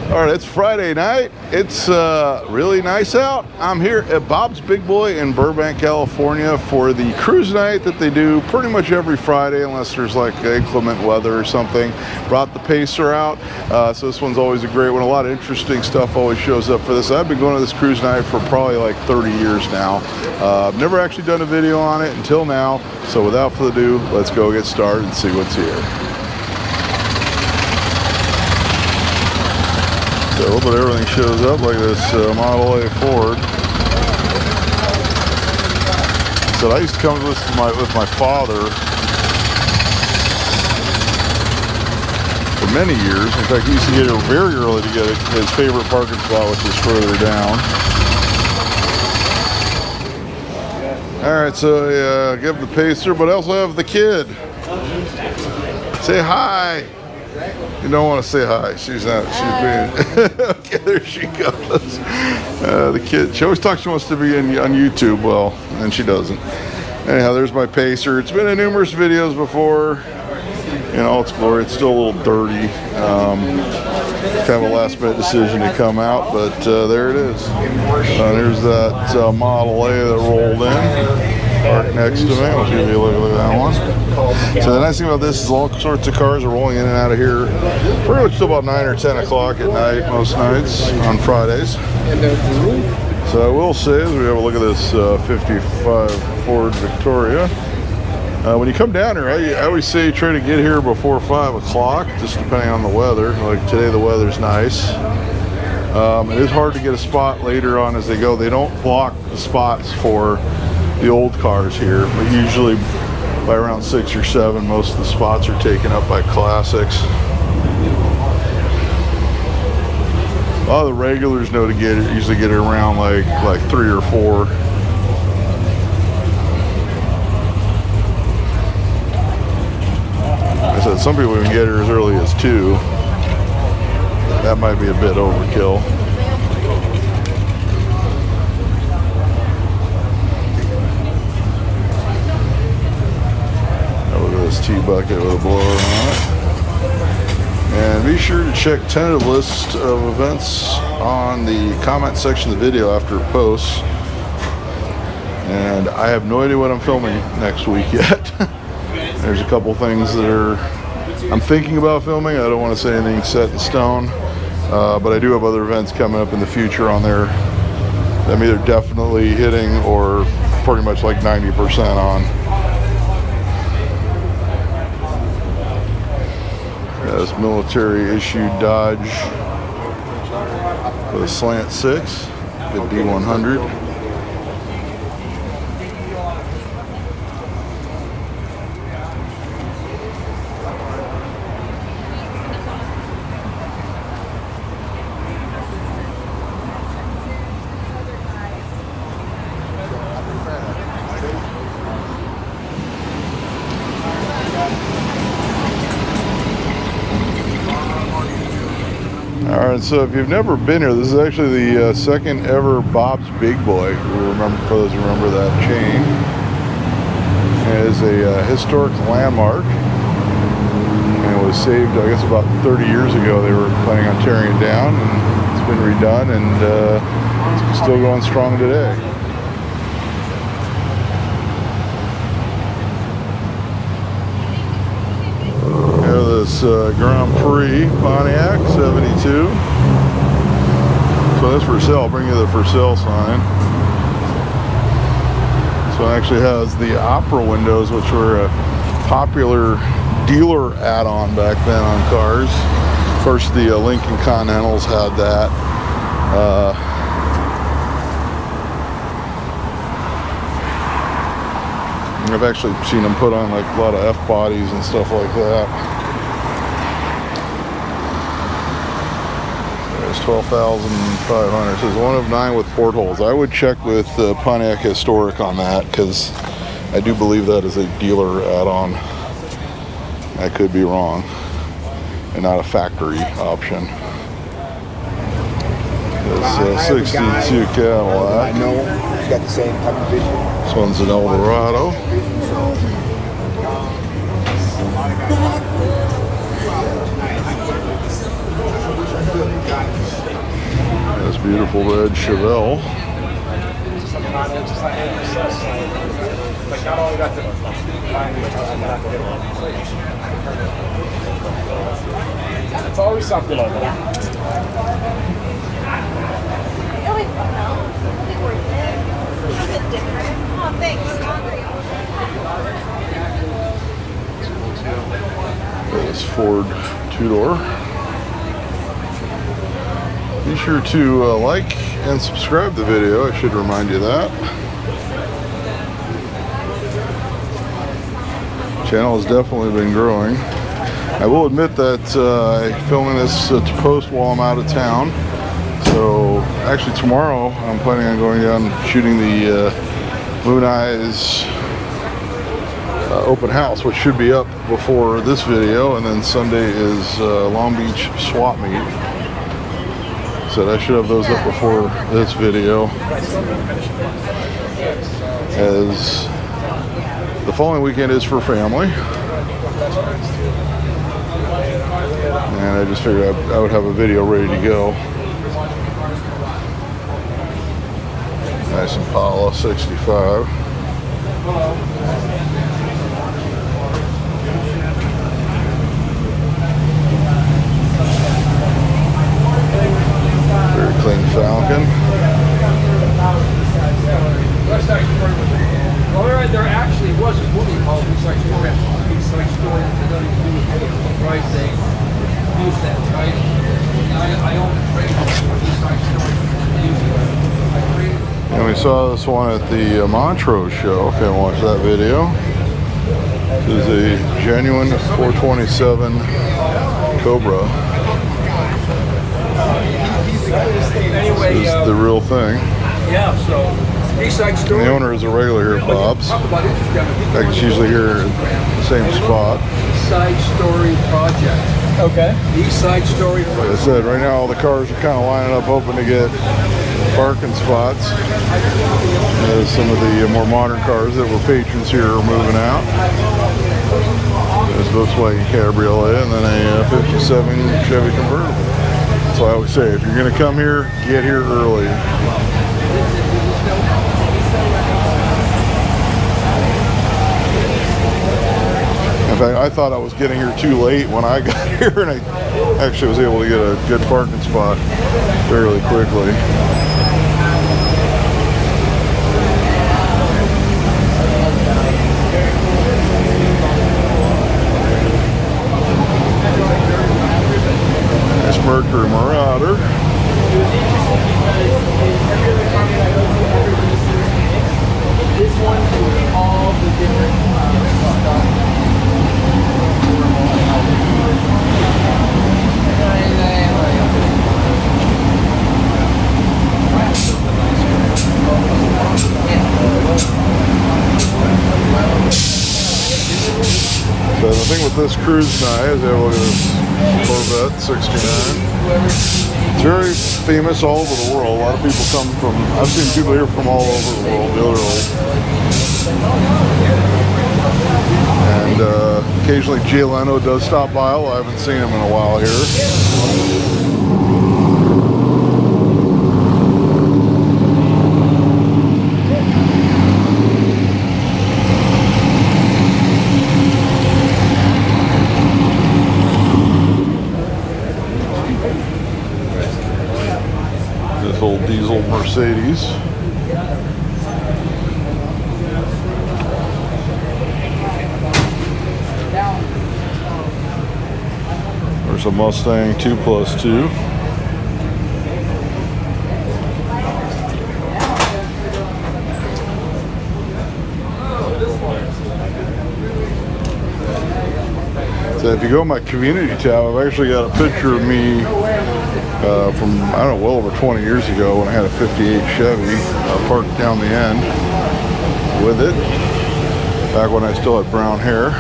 All right, it's Friday night. It's really nice out. I'm here at Bob's Big Boy in Burbank, California for the cruise night that they do pretty much every Friday unless there's like inclement weather or something. Brought the Pacer out, so this one's always a great one. A lot of interesting stuff always shows up for this. I've been going to this cruise night for probably like 30 years now. I've never actually done a video on it until now, so without further ado, let's go get started and see what's here. So, but everything shows up like this Model A Ford. So I used to come with my father for many years. In fact, he used to get here very early to get his favorite parking spot, which is further down. All right, so I give the Pacer, but I also have the kid. Say hi. You don't want to say hi. She's not. She's being. Okay, there she goes. The kid. She always talks. She wants to be on YouTube. Well, and she doesn't. Anyhow, there's my Pacer. It's been in numerous videos before. In all its glory, it's still a little dirty. Kind of a last-minute decision to come out, but there it is. There's that Model A that rolled in. Parked next to me. I'll give you a look at that one. So the nice thing about this is all sorts of cars are rolling in and out of here pretty much till about 9 or 10 o'clock at night, most nights on Fridays. So I will say, as we have a look at this 55 Ford Victoria, when you come down here, I always say try to get here before 5 o'clock, just depending on the weather. Like today the weather's nice. It is hard to get a spot later on as they go. They don't block the spots for the old cars here, but usually by around 6 or 7, most of the spots are taken up by classics. A lot of the regulars know to get it, usually get it around like 3 or 4. I said some people even get here as early as 2. That might be a bit overkill. T-bucket with a blower on it. And be sure to check tentative list of events on the comment section of the video after it posts. And I have no idea what I'm filming next week yet. There's a couple things that I'm thinking about filming. I don't want to say anything set in stone, but I do have other events coming up in the future on there that I'm either definitely hitting or pretty much like 90% on. This military issued Dodge with a slant 6, the D100. Alright, so if you've never been here, this is actually the second ever Bob's Big Boy. For those who remember that chain. It is a historic landmark. And it was saved, I guess, about 30 years ago. They were planning on tearing it down, and it's been redone, and it's still going strong today. This Grand Prix Pontiac 72. So that's for sale. I'll bring you the for sale sign. So it actually has the opera windows, which were a popular dealer add-on back then on cars. Of course, the Lincoln Continentals had that. I've actually seen them put on like a lot of F-bodies and stuff like that. There's 12,500. It says 1 of 9 with portholes. I would check with Pontiac Historic on that because I do believe that is a dealer add-on. I could be wrong, and not a factory option. This 62 Cadillac. I know he's got the same type of vision. This one's an Eldorado. beautiful red Chevelle. It's always something like that. Oh, thanks. This Ford two-door. Be sure to like and subscribe to the video. I should remind you that. Channel has definitely been growing. I will admit that I'm filming this to post while I'm out of town. So actually tomorrow I'm planning on going down shooting the Moon Eyes open house, which should be up before this video, and then Sunday is Long Beach swap meet. So I should have those up before this video, as the following weekend is for family. And I just figured I would have a video ready to go. Nice Impala 65. Very clean Falcon. Well, there actually was a movie called East Side Story. East Side Story that had nothing to do with anything. Right? They used that title. I own the trade for East Side Story. I created. And we saw this one at the Montrose show. If you haven't watched that video, this is a genuine 427 Cobra. Anyway, This is the real thing. yeah, so East Side And Story. the owner is a regular here at Bob's. Talk about interest demographics. In fact, it's usually here at the same spot. East Side Story Project. Okay. East Side Story Like I Project. said, right now all the cars are kind of lining up hoping to get parking spots. As some of the more modern cars that were patrons here are moving out. There's a Volkswagen Cabriolet and then a 57 Chevy convertible. So I always say, if you're going to come here, get here early. In fact, I thought I was getting here too late when I got here, and I actually was able to get a good parking spot fairly quickly. Nice Mercury Marauder. This one with all the different So the thing with this Cruise Night is, look at this Corvette 69. It's very famous all over the world. A lot of people come from, I've seen people here from all over the world, literally. And occasionally Jay Leno does stop by, although I haven't seen him in a while here. This old diesel Mercedes. There's a Mustang 2+2. So if you go to my community tab, I've actually got a picture of me from, I don't know, well over 20 years ago when I had a 58 Chevy parked down the end with it, back when I still had brown hair.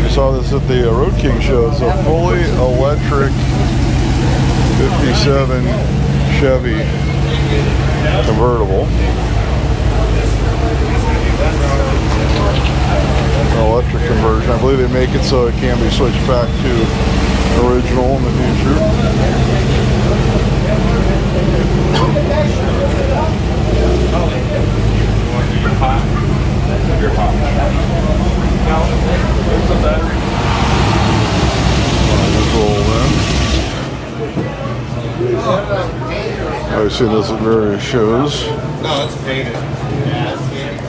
You saw this at the Road King show. It's a fully electric 57 Chevy convertible. make it so it can be switched back to original in the future. I've seen this at various shows. No, it's painted. Yeah, it's painted.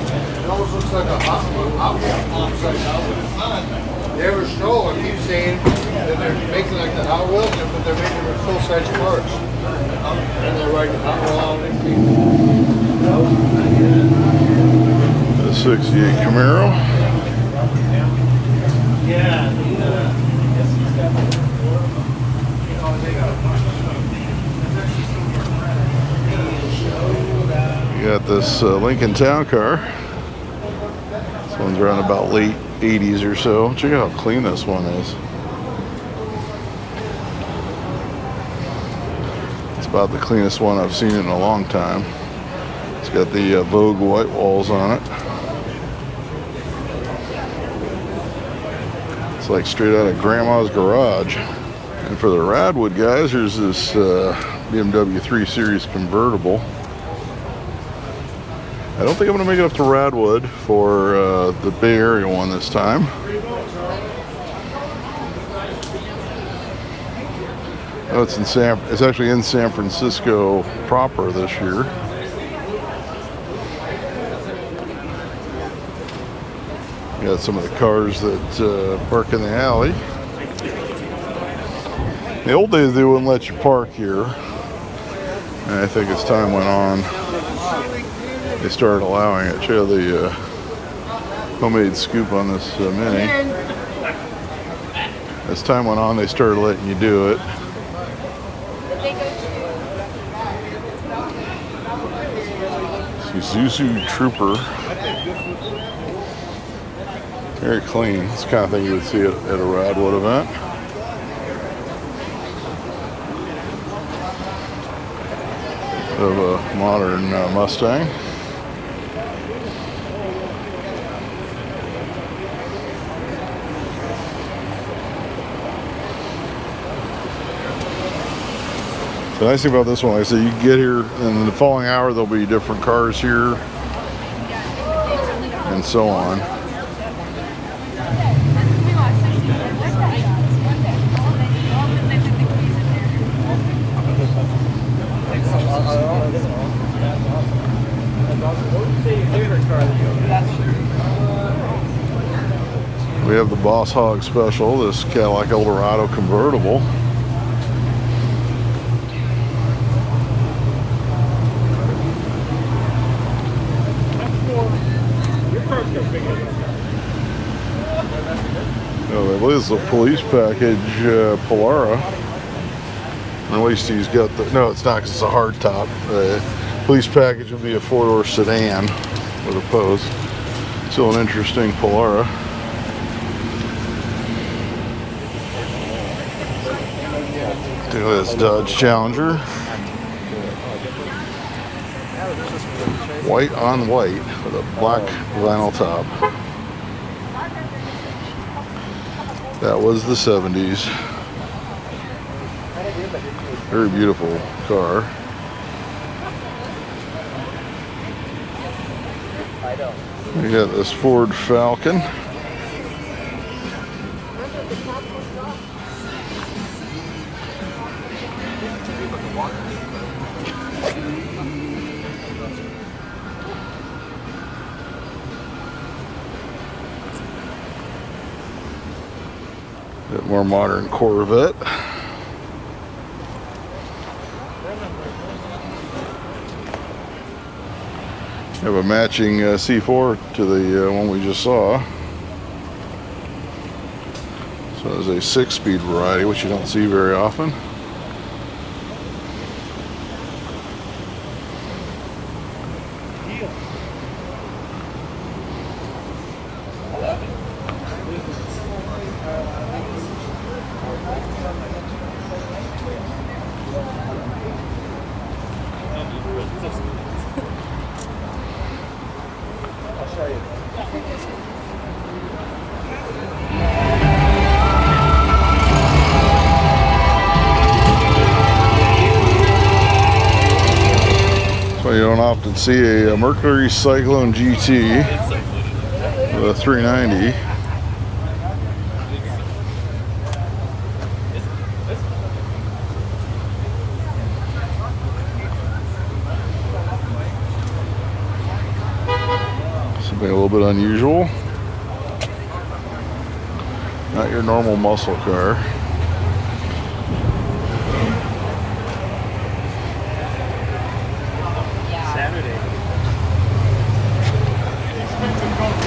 It almost looks like a hot wheel upside down. You ever stroll and keep saying that they're making like the Hot Wheels, but they're making them full-size cars. And they're riding Hot Wheel. The 68 Camaro. Yeah. You got this Lincoln Town Car. This one's around about late 80s or so. Check out how clean this one is. It's about the cleanest one I've seen in a long time. It's got the Vogue white walls on it. It's like straight out of Grandma's garage. And for the Radwood guys, here's this BMW 3 Series convertible. I don't think I'm going to make it up to Radwood for the Bay Area one this time. Oh, it's actually in San Francisco proper this year. You got some of the cars that park in the alley. In the old days, they wouldn't let you park here. And I think as time went on, they started allowing it. Show the homemade scoop on this Mini. As time went on, they started letting you do it. Isuzu Trooper. Very clean. It's the kind of thing you would see at a Radwood event. Of a modern Mustang. The nice thing about this one, like I said, you can get here in the following hour, there'll be different cars here and so on. We have the Boss Hog Special, this Cadillac Eldorado convertible. I believe it's a police package Polara. At least he's got the, no, it's not because it's a hard top. Police package would be a four-door sedan with a post. Still an interesting Polara. Look at this Dodge Challenger. White on white with a black vinyl top. That was the 70s. Very beautiful car. We got this Ford Falcon. Bit more modern Corvette. Have a matching C4 to the one we just saw. So it's a 6-speed variety, which you don't see very often. don't often see a Mercury Cyclone GT with a 390. Something a little bit unusual. Not your normal muscle car.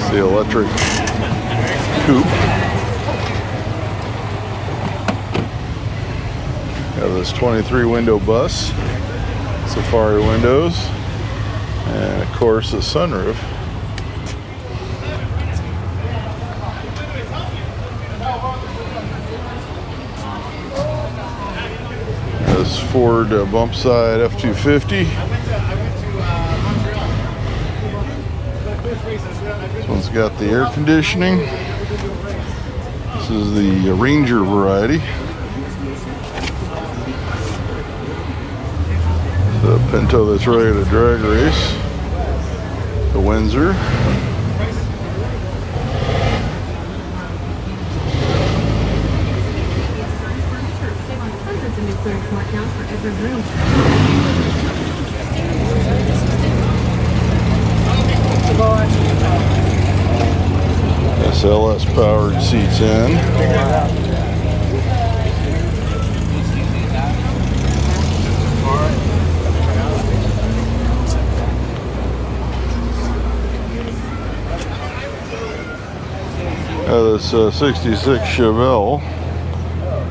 It's the electric coupe. Got this 23 window bus, safari windows, and of course the sunroof. This Ford bump side F-250. This one's got the air conditioning. This is the Ranger variety. The Pinto that's ready to drag race. The Windsor. SLS powered seats in. This 66 Chevelle.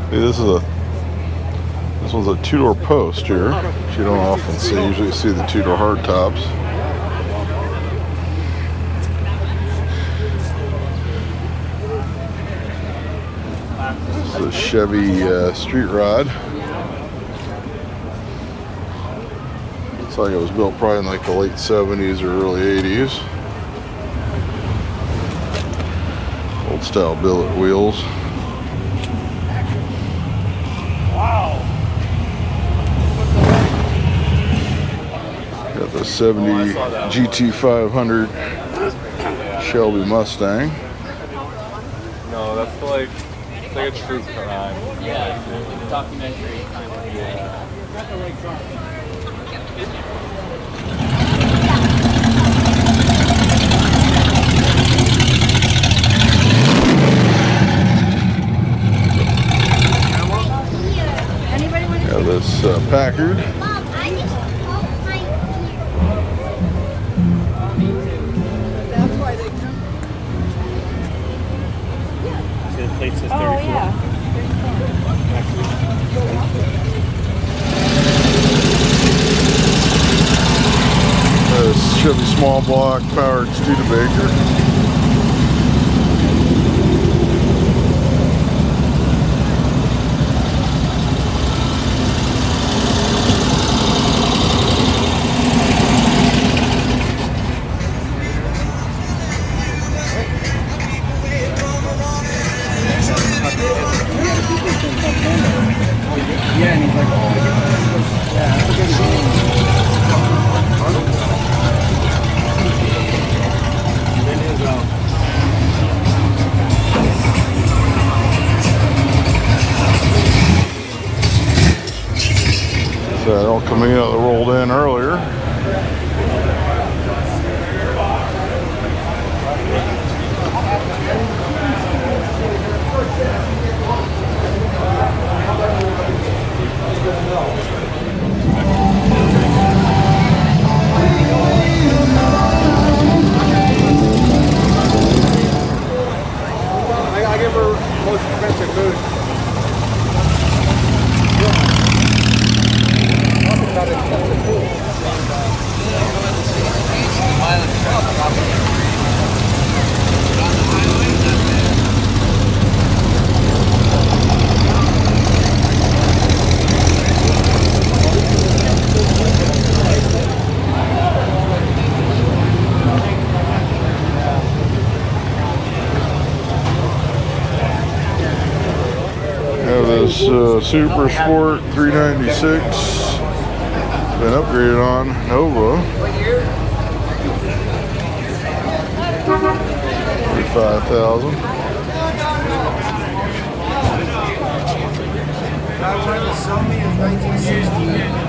See, this one's a two-door post here, which you don't often see. Usually you see the two-door hardtops. This is a Chevy Street Rod. Looks like it was built probably in like the late 70s or early 80s. Old style billet wheels. Wow. Got the 70 GT500 Shelby Mustang. No, that's like, it's like a true crime. Yeah, like a documentary kind of. Yeah. Got this Packard. Oh, yeah. This Chevy small block powered Studebaker. Yeah, and he's like, oh, yeah, I forget his name. So El Camino that rolled in earlier. I give her most expensive food. Talking about expensive food. Have this Super Sport 396 Been upgraded on Nova. 35,000. God tried to sell me in 1960.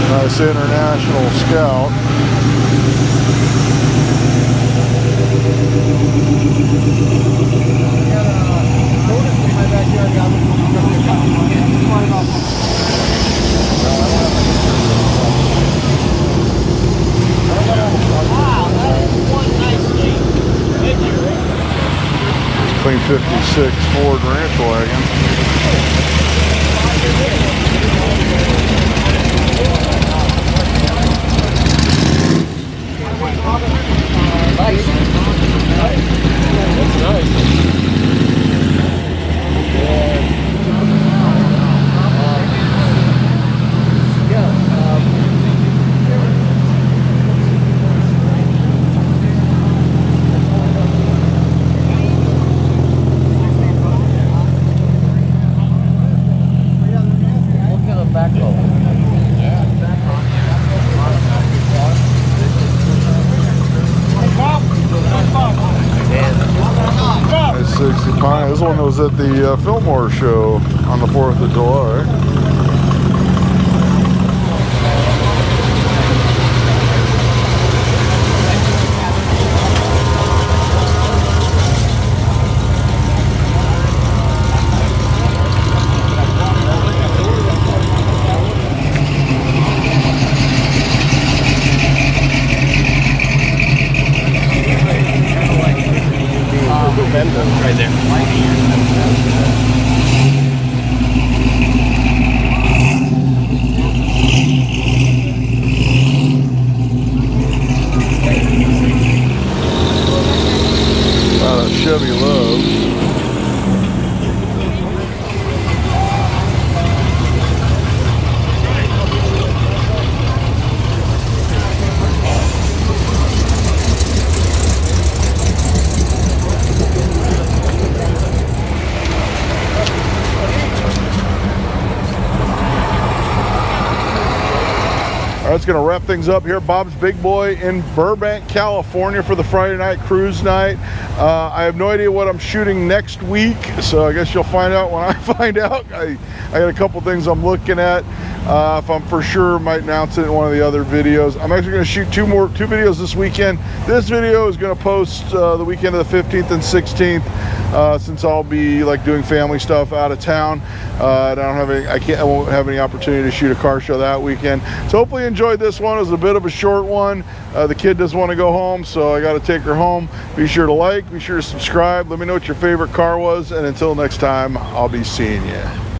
Nice International Scout. Clean 56 Ford Ranch wagon. Nice 60 Pine. This one was at the Fillmore show on the 4th of July. Right there. Out of Chevy Love. All right, it's going to wrap things up here. Bob's Big Boy in Burbank, California for the Friday night cruise night. I have no idea what I'm shooting next week, so I guess you'll find out when I find out. I got a couple things I'm looking at. If I'm for sure, might announce it in one of the other videos. I'm actually going to shoot two videos this weekend. This video is going to post the weekend of the 15th and 16th, since I'll be like doing family stuff out of town. I won't have any opportunity to shoot a car show that weekend. So hopefully you enjoyed this one. It was a bit of a short one. The kid doesn't want to go home, so I got to take her home. Be sure to like, be sure to subscribe. Let me know what your favorite car was, and until next time, I'll be seeing you.